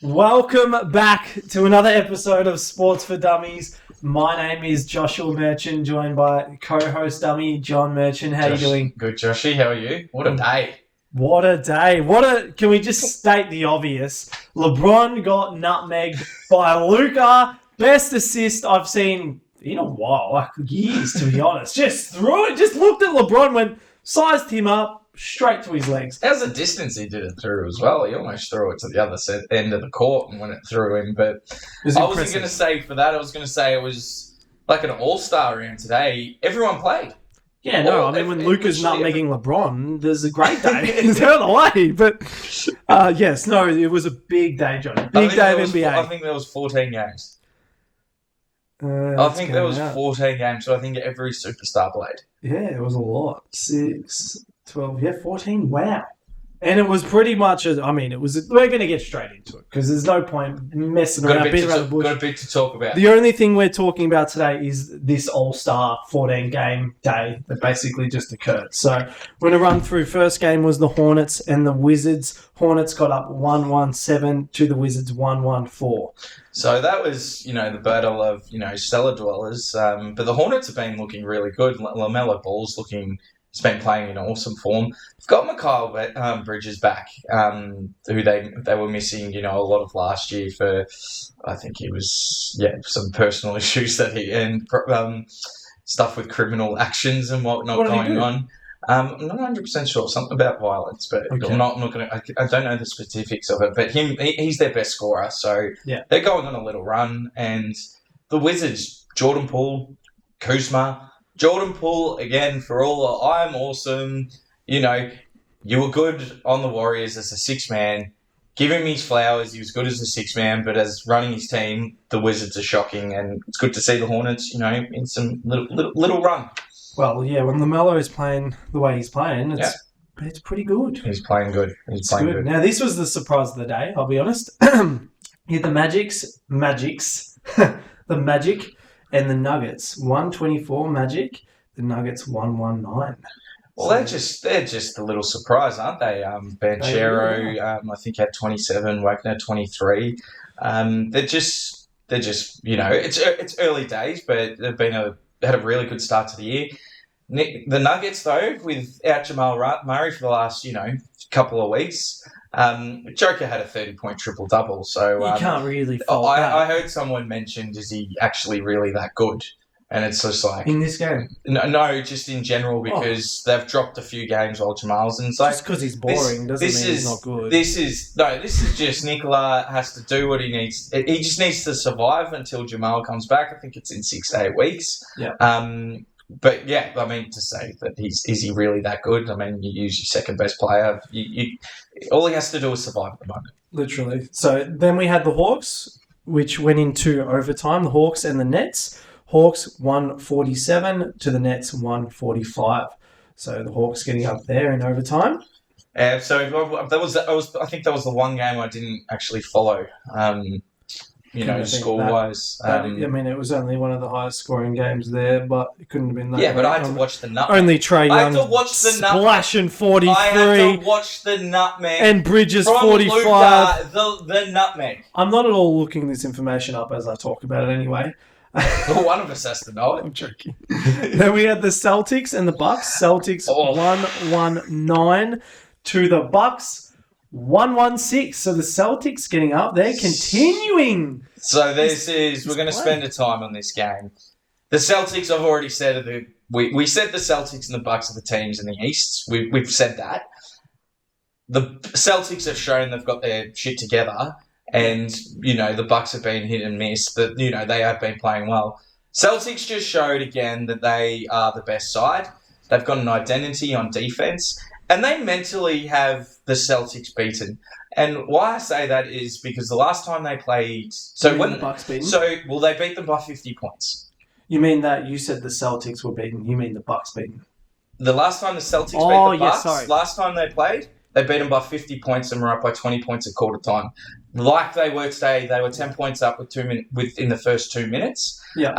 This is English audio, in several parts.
Welcome back to another episode of Sports for Dummies. My name is Joshua Merchant, joined by co-host dummy John Merchant. How you doing? Good, Joshy. How are you? What a day. What a day. Can we just state the obvious? LeBron got nutmegged by Luka. Best assist I've seen in a while, like years, to be honest. Just threw it, just looked at LeBron, went, sized him up, straight to his legs. How's the distance he did it through as well? He almost threw it to the other end of the court and went it through him. But I wasn't going to say for that. I was going to say it was like an all-star round today. Everyone played. Yeah, no, when Luka's nutmegging LeBron, there's a great day. It's out of the way. But, yes, no, it was a big day, Johnny. Big day of NBA. I think there was 14 games. I think there was 14 games, so I think every superstar played. Yeah, it was a lot. 6, 12, 14. Wow. And it was pretty much, we're going to get straight into it because there's no point messing around, beating around the bush. Got a bit to talk about. The only thing we're talking about today is this All-Star 14-game day that basically just occurred. So we're going to run through. First game was the Hornets and the Wizards. Hornets got up 1-1-7 to the Wizards 1-1-4. So that was, the battle of, cellar dwellers. But the Hornets have been looking really good. LaMelo Ball's he's been playing in awesome form. They've got Mikal Bridges back, who they were missing, a lot of last year for, I think he was, some personal issues that stuff with criminal actions and whatnot going on. I'm not 100% sure, something about violence, but okay. I'm not going to. I don't know the specifics of it. But he's their best scorer, so they're going on a little run. And the Wizards, Jordan Poole, Kuzma. Jordan Poole, again, for all the I'm awesome, you were good on the Warriors as a six-man. Give him his flowers. He was good as a six-man, but as running his team, the Wizards are shocking. And it's good to see the Hornets, in some little run. Well, yeah, when LaMelo is playing the way he's playing, it's pretty good. He's playing good. He's playing good. Now, this was the surprise of the day, I'll be honest. You had the the Magic and the Nuggets. 124 Magic, the Nuggets 119. Well, they're just a little surprise, aren't they? Banchero, I think had 27, Wagner 23. They're just it's early days, but they've had a really good start to the year. The Nuggets, though, without Jamal Murray for the last, couple of weeks, Joker had a 30-point triple-double. So you can't really fault that. I heard someone mention, is he actually really that good? And it's just like... In this game? No, just in general, because they've dropped a few games while Jamal's in. So just because he's boring doesn't mean he's not good. This is just Nikola has to do what he needs. He just needs to survive until Jamal comes back. I think it's in 6 to 8 weeks. Yeah. But to say that is he really that good? You use your second best player. All he has to do is survive at the moment. Literally. So then we had the Hawks, which went into overtime. The Hawks and the Nets. Hawks 147 to the Nets 145. So the Hawks getting up there in overtime. So I think that was the one game I didn't actually follow. Score-wise. It was only one of the highest scoring games there, but it couldn't have been that. Yeah, but I had to watch the nutmeg. Only Trae Young splashing 43. I had to watch the nutmeg. And Bridges from 45. Luka, the nutmeg. I'm not at all looking this information up as I talk about it anyway. Well, one of us has to know it. I'm joking. Then we had the Celtics and the Bucks. Celtics 119 to the Bucks 116. So the Celtics getting up there, continuing. So we're going to spend a time on this game. The Celtics, I've already said, we said the Celtics and the Bucks are the teams in the East. We've said that. The Celtics have shown they've got their shit together. And, the Bucks have been hit and miss, but, they have been playing well. Celtics just showed again that they are the best side. They've got an identity on defense, and they mentally have the Celtics beaten. And why I say that is because the last time they played... the Bucks beaten? They beat them by 50 points. You mean that you said the Celtics were beaten, you mean the Bucks beaten? The last time the Celtics beat the Bucks, last time they played, they beat them by 50 points and were up by 20 points at quarter time. Like they were today, they were 10 points up within the first 2 minutes. Yeah.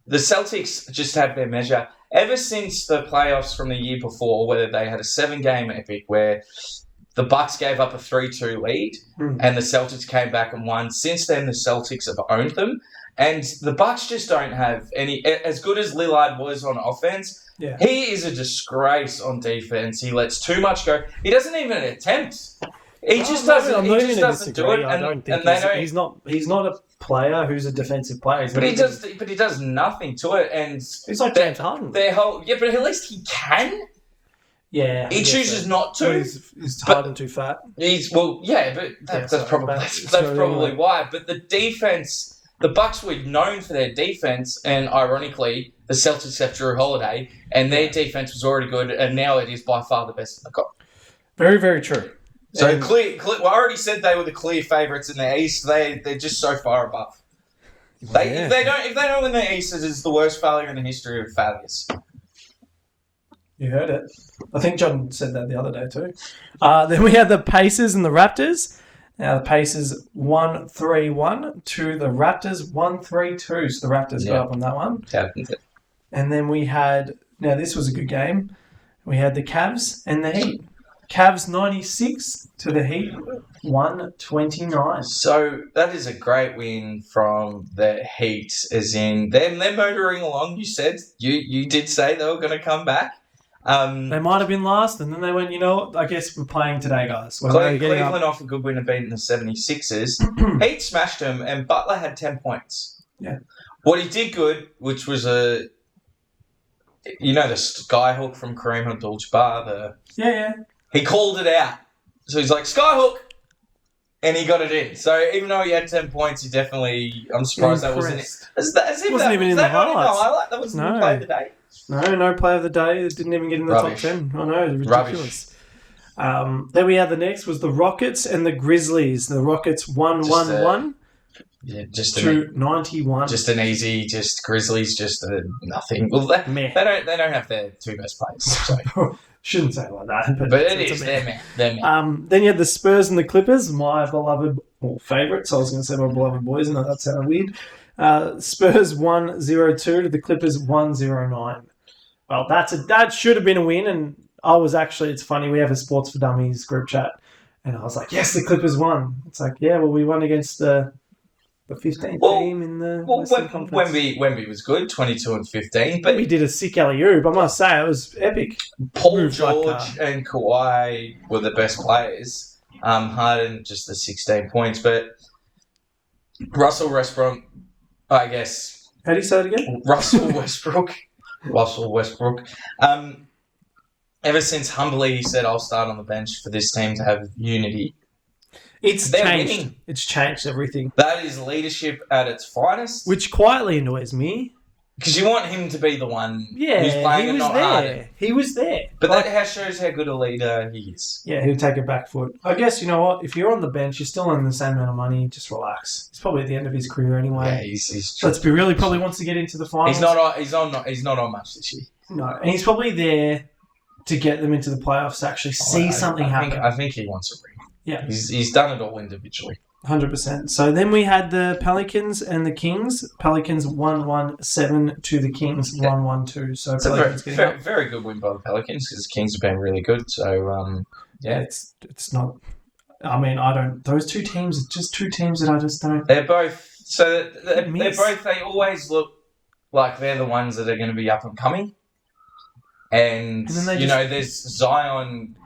The Celtics just had their measure. Ever since the playoffs from the year before, whether they had a 7-game epic where the Bucks gave up a 3-2 lead, Hmm. and the Celtics came back and won. Since then, the Celtics have owned them, and the Bucks just don't have any. As good as Lillard was on offense, Yeah. he is a disgrace on defense. He lets too much go. He doesn't even attempt. He just doesn't. I'm He not just even gonna doesn't do disagree. it. I And, don't think and they don't. he's not a player who's a defensive player. But he does. But he does nothing to it. And He's like James Harden. their whole. Yeah, but at least he can. Yeah. He chooses not to. But he's But- Harden too fat. He's yeah, but that's sorry, probably but that's, it's that's not probably anyway. why. But the defense, the Bucks were known for their defense, and ironically, the Celtics have Drew Holiday, and their defense was already good, and now it is by far the best in the comp. Very, very true. So And- clear. Well, I already said they were the clear favourites in the East. They're just so far above. If they don't win the East, it is the worst failure in the history of failures. You heard it. I think John said that the other day too. Then we had the Pacers and the Raptors. Now the Pacers 1-3-1 to the Raptors 1-3-2. So the Raptors got Yeah. up on that one. Yeah. And then we had, now this was a good game. We had the Cavs and the Heat. Cavs 96 to the Heat 129. So that is a great win from the Heat, as in they're motoring along. You said you did say they were going to come back. They might have been last, and then they went, you know what, I guess we're playing today, guys. We're getting up. Cleveland off a good win of beating the 76ers. Heat smashed them, and Butler had 10 points. Yeah. What he did good, which was the skyhook from Kareem Abdul-Jabbar. Yeah. He called it out. So he's like, skyhook! And he got it in. So even though he had 10 points, he definitely, I'm surprised that wasn't it. Impressed. Wasn't even in the highlights. That wasn't No. the play of the day. No player of the day. It didn't even get in the Rubbish. top 10. I know, it's ridiculous. Then we had the next was the Rockets and the Grizzlies. The Rockets 1-1-1 Yeah, just to 91. an easy, Grizzlies, nothing. Well, Meh. they don't have their two best players. So. Shouldn't say it like that. But it's a they're meh. men. Then you had the Spurs and the Clippers, my beloved, favourites. I was going to say my beloved boys, and that sounded weird. Spurs 1-0-2 to the Clippers 1-0-9. Well, that should have been a win, and I was actually, it's funny, we have a Sports for Dummies group chat, and I was like, yes, the Clippers won. It's like, yeah, well, we won against the 15th team in the Western Conference. Wemby was good, 22 and 15. But We did a sick alley-oop, I must say, it was epic. Paul Moved like George and Kawhi were the best players. Harden just the 16 points, but Russell Westbrook, I guess. How do you say it again? Russell Westbrook. Ever since humbly he said, I'll start on the bench for this team to have unity. It's They're changed. winning. It's changed everything. That is leadership at its finest. Which quietly annoys me. Because you want him to be the one Yeah, who's playing he and was not there. Harden. He was there. But Like, that shows how good a leader he is. yeah, he'll take a back foot. I guess, you know what? If you're on the bench, you're still earning the same amount of money. Just relax. He's probably at the end of his career Yeah, anyway. he's Let's be real. He probably wants to get into the finals. he's not on much this year. No, and he's probably there to get them into the playoffs to actually see something happen. I think he wants a ring. Yeah. He's done it all individually. 100%. So then we had the Pelicans and the Kings. Pelicans 1-1-7 to the Kings 1-1-2. So It's a Pelicans getting up. very good win by the Pelicans because the Kings have been really good. So yeah, It's not. I mean, I don't. Those two teams are just two teams that I just don't. they're both. So they're Miss. both. They always look like they're the ones that are going to be up and coming. And then they there's Zion.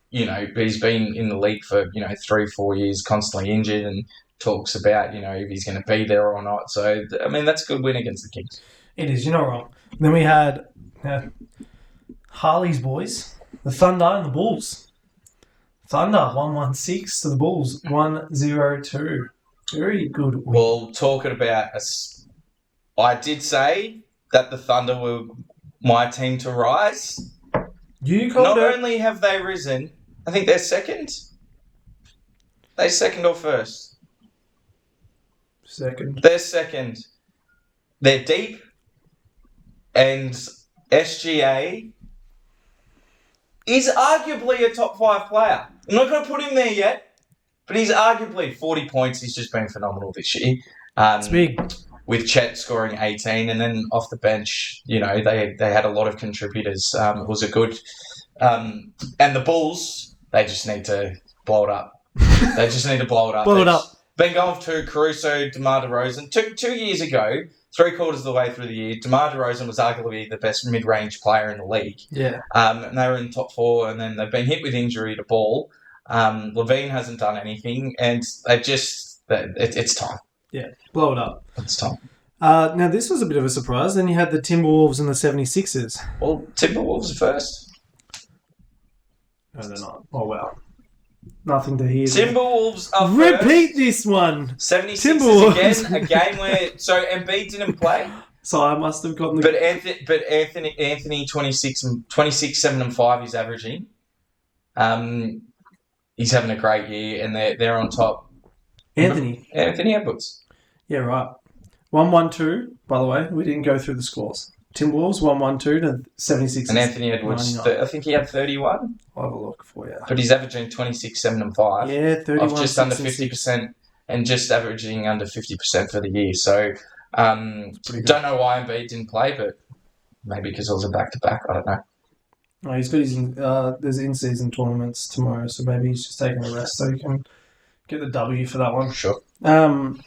He's been in the league for 3-4 years, constantly injured, and talks about if he's going to be there or not. So I mean, that's a good win against the Kings. It is. You're not wrong. Then we had Harley's boys, the Thunder and the Bulls. Thunder 1-1-6 to the Bulls 1-0-2. Very good win. Well, talking about I did say that the Thunder were my team to rise. You called Not it. only have they risen, I think they're second. They're second or first? Second. They're second. They're deep. And SGA is arguably a top 5 player. I'm not going to put him there yet, but he's arguably 40 points. He's just been phenomenal this year. It's big. With Chet scoring 18, and then off the bench, they had a lot of contributors. It was a good, and the Bulls They just need to blow it up. They just need to blow it up. Blow it up. Been going to Caruso, DeMar DeRozan. Two years ago, 3/4 of the way through the year, DeMar DeRozan was arguably the best mid-range player in the league. Yeah. And they were in the top 4, and then they've been hit with injury to Ball. Levine hasn't done anything, and it's time. Yeah. Blow it up. It's time. Now, this was a bit of a surprise. Then you had the Timberwolves and the 76ers. Well, Timberwolves are first. No, they're not. Oh, wow. Nothing to hear. Timberwolves are Repeat first. this one. 76ers Timberwolves. again, a game where... So, Embiid didn't play, So I must have gotten the... but Anthony 26, 7 and 5 he's averaging. He's having a great year, and they're on top. Anthony Edwards. Yeah, right. 1-1-2, by the way. We didn't go through the scores. Timberwolves 1-1-2 to 76. And Anthony Edwards, 99. I think he had 31, I'll have a look for you. but he's averaging 26, 7 and 5. Yeah, 31. Of just under 6 and 6. 50% and just averaging under 50% for the year. So, Pretty good. don't know why Embiid didn't play, but maybe because it was a back-to-back. I don't know. No, he's got his there's in-season tournaments tomorrow, so maybe he's just taking a rest so he can get the W for that one. Sure. Then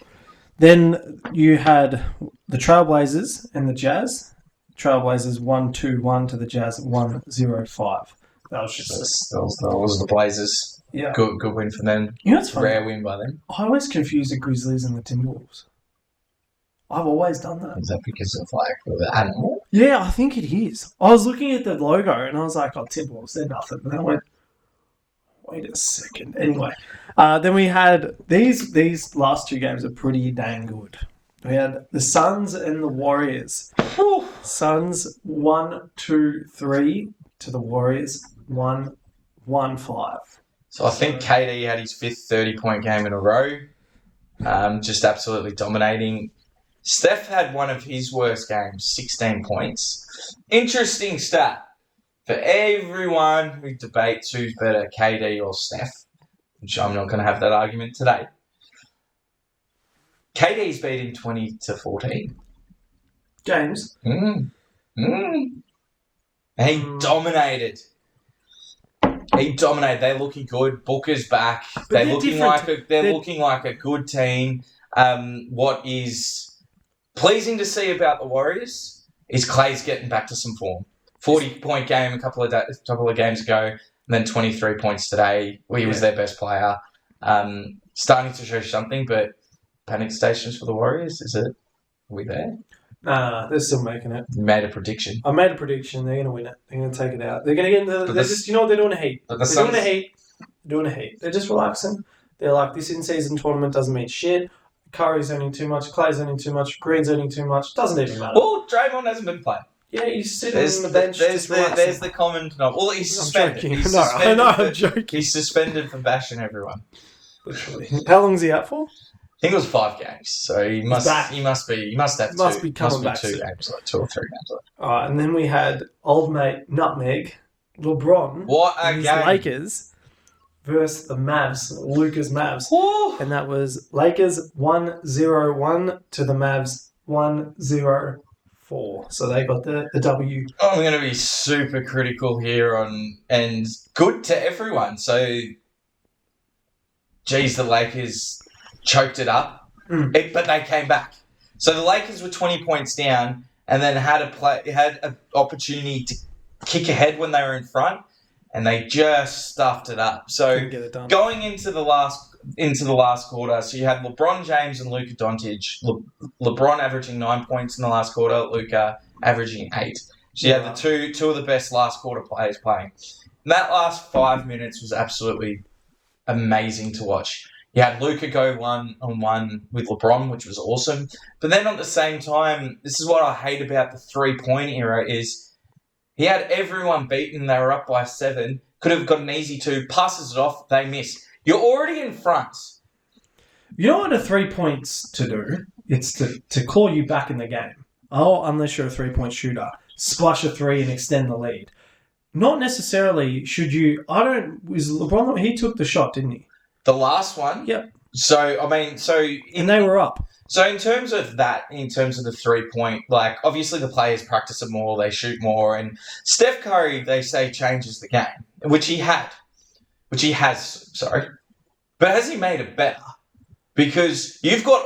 you had the Trailblazers and the Jazz. Trailblazers 1-2-1 to the Jazz 1-0-5. That was just That was the Blazers. yeah. Good win for them. You know what's funny? Rare win by them. I always confuse the Grizzlies and the Timberwolves. I've always done that. Is that because of the animal? Yeah, I think it is. I was looking at the logo and I was like, oh, Timberwolves, they're nothing. And I went, wait a second. Anyway, then we had these last two games are pretty dang good. We had the Suns and the Warriors. Whew. Suns 1-2-3 to the Warriors 1-1-5. So I think KD had his 5th 30-point game in a row. Just absolutely dominating. Steph had one of his worst games, 16 points. Interesting stat. For everyone who debates who's better, KD or Steph, which I'm not going to have that argument today, KD's beaten 20-14. James. And he dominated. They're looking good. Booker's back. They're looking like a good team. What is pleasing to see about the Warriors is Clay's getting back to some form. 40-point game a couple of games ago, and then 23 points today. He was their best player. Starting to show something, but panic stations for the Warriors. Is it? Are we there? Nah, they're still making it. You made a prediction. I made a prediction. They're going to win it. They're going to take it out. They're going to get into... you know what they're doing? A heat. But They're doing a heat. They're just relaxing. They're like, this in-season tournament doesn't mean shit. Curry's earning too much. Clay's earning too much. Green's earning too much. Doesn't even matter. Well, Draymond hasn't been playing. Yeah, he's sitting on the bench. There's the common... No, well, he's suspended. He's I know, I'm suspended joking. He's suspended for bashing everyone. Literally. How long is he out for? I think it was 5 games, so he must have be two coming back soon. games, like 2 or 3 games. All right, and then we had old mate Nutmeg, LeBron, What a and his game! Lakers versus the Mavs, Luka's Mavs. Woo! And that was Lakers 1-0-1 to the Mavs 1-0-4. So they got the W. I'm going to be super critical here and good to everyone. So, geez, the Lakers choked it up, but they came back. So the Lakers were 20 points down, and then had an opportunity to kick ahead when they were in front, and they just stuffed it up. So Couldn't get it done. going into the last quarter, so you had LeBron James and Luka Doncic. LeBron averaging 9 points in the last quarter, Luka averaging 8. So you had the two of the best last quarter players playing. And that last 5 minutes was absolutely amazing to watch. You had Luka go 1-on-1 with LeBron, which was awesome. But then at the same time, this is what I hate about the 3-point era is he had everyone beaten. They were up by 7. Could have got an easy 2. Passes it off. They miss. You're already in front. You know what a 3 points to do? It's to call you back in the game. Oh, unless you're a 3-point shooter. Splash a 3 and extend the lead. Not necessarily should you... Was LeBron... He took the shot, didn't he? The last one? Yep. So, And they were up. So in terms of that, in terms of the 3-point, like, obviously the players practice it more, they shoot more, and Steph Curry, they say, changes the game, which he had. which he has, sorry, but has he made it better? Because you've got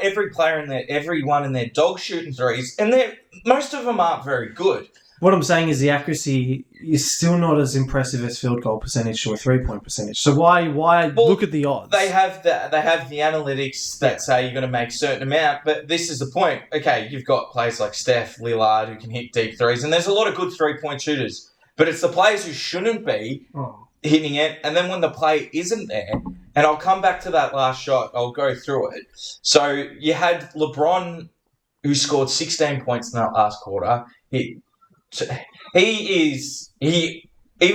every player in there, everyone in there dog shooting threes, and most of them aren't very good. What I'm saying is the accuracy is still not as impressive as field goal percentage or 3-point percentage. So why look at the odds? They have the analytics that say you're going to make a certain amount, but this is the point. Okay, you've got players like Steph, Lillard who can hit deep threes, and there's a lot of good 3-point shooters. But it's the players who shouldn't be hitting it, and then when the play isn't there, and I'll come back to that last shot, I'll go through it. So you had LeBron, who scored 16 points in that last quarter. He even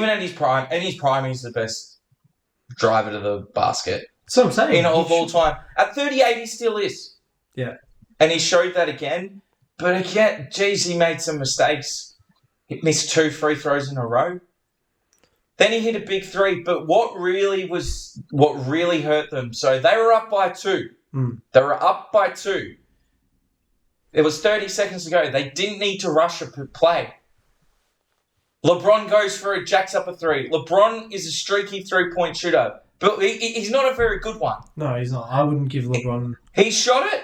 at his prime, he's the best driver to the basket. That's what I'm saying. Of all time. At 38, he still is. Yeah. And he showed that again. But again, he made some mistakes. He missed 2 free throws in a row. Then he hit a big 3. But what really hurt them, so they were up by 2. They were up by 2. It was 30 seconds to go. They didn't need to rush a play. LeBron goes for it, jacks up a 3. LeBron is a streaky 3-point shooter, but he's not a very good one. No, he's not. I wouldn't give LeBron... He shot it.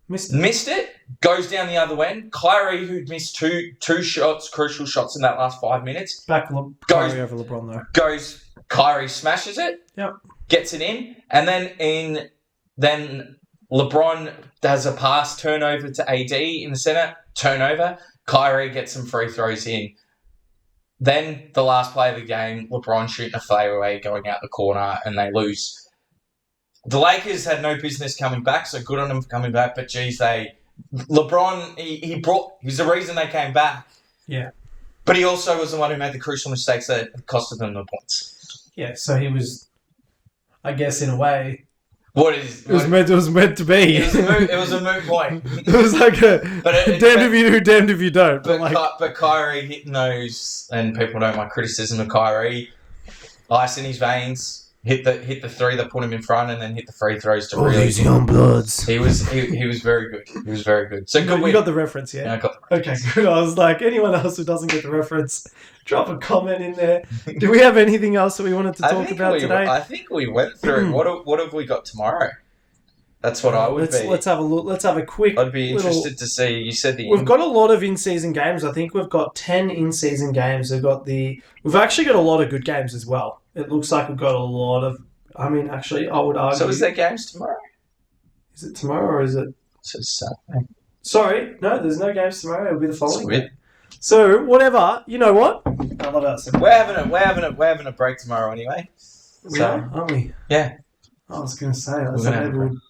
Missed it. Goes down the other end. Kyrie, who missed two shots, crucial shots in that last 5 minutes. Kyrie over LeBron, though. Kyrie smashes it. Yep. Gets it in. And then LeBron does a pass turnover to AD in the center. Turnover. Kyrie gets some free throws in. Then the last play of the game, LeBron shooting a fadeaway going out the corner, and they lose. The Lakers had no business coming back, so good on them for coming back. But LeBron, he's the reason they came back. Yeah. But he also was the one who made the crucial mistakes that costed them the points. Yeah. So he was, I guess, in a way. It was meant to be. It was a moot point. It was like damned if you do, damned if you don't. But Kyrie hitting those, and people don't like criticism of Kyrie, ice in his veins, hit the 3 that put him in front, and then hit the free throws to really. These young bloods. He was very good. He was very good. So good. You got the reference, yeah. Yeah, I got the reference. Okay, good. I was like, anyone else who doesn't get the reference, drop a comment in there. Do we have anything else that we wanted to talk about today? I think we went through. What have we got tomorrow? That's what I would be. Let's have a look. Let's have a quick. I'd be interested to see. You said we've got a lot of in-season games. I think we've got 10 in-season games. We've actually got a lot of good games as well. It looks like we've got a lot of. I mean, actually, I would argue. So is there games tomorrow? Is it tomorrow or is it? So Saturday. Sorry, no. There's no games tomorrow. It'll be the following. Sweet. So whatever. You know what? I love that. We're having a break tomorrow anyway. We are, aren't we? Yeah. I was going to say,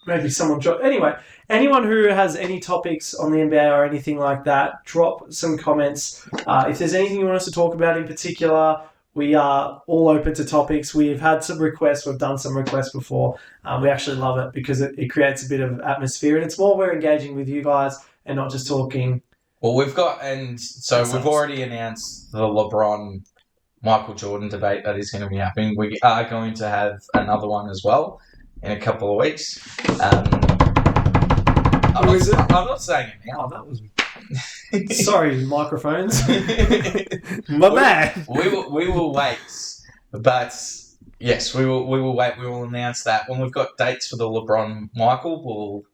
maybe someone drop. Anyway, anyone who has any topics on the NBA or anything like that, drop some comments. If there's anything you want us to talk about in particular, we are all open to topics. We've had some requests. We've done some requests before. We actually love it because it creates a bit of atmosphere, and it's more we're engaging with you guys and not just talking. Well, we've already announced the LeBron Michael Jordan debate that is going to be happening. We are going to have another one as well in a couple of weeks. I'm not saying it now. Oh, that was... Sorry, microphones. My bad. We will wait. But yes, we will wait. We will announce that. When we've got dates for the LeBron Michael,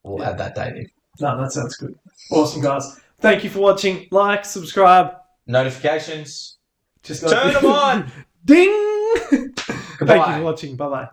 we'll add that date in. No, that sounds good. Awesome, guys. Thank you for watching. Like, subscribe. Notifications. Just turn them on. Ding! Thank you for watching. Bye-bye.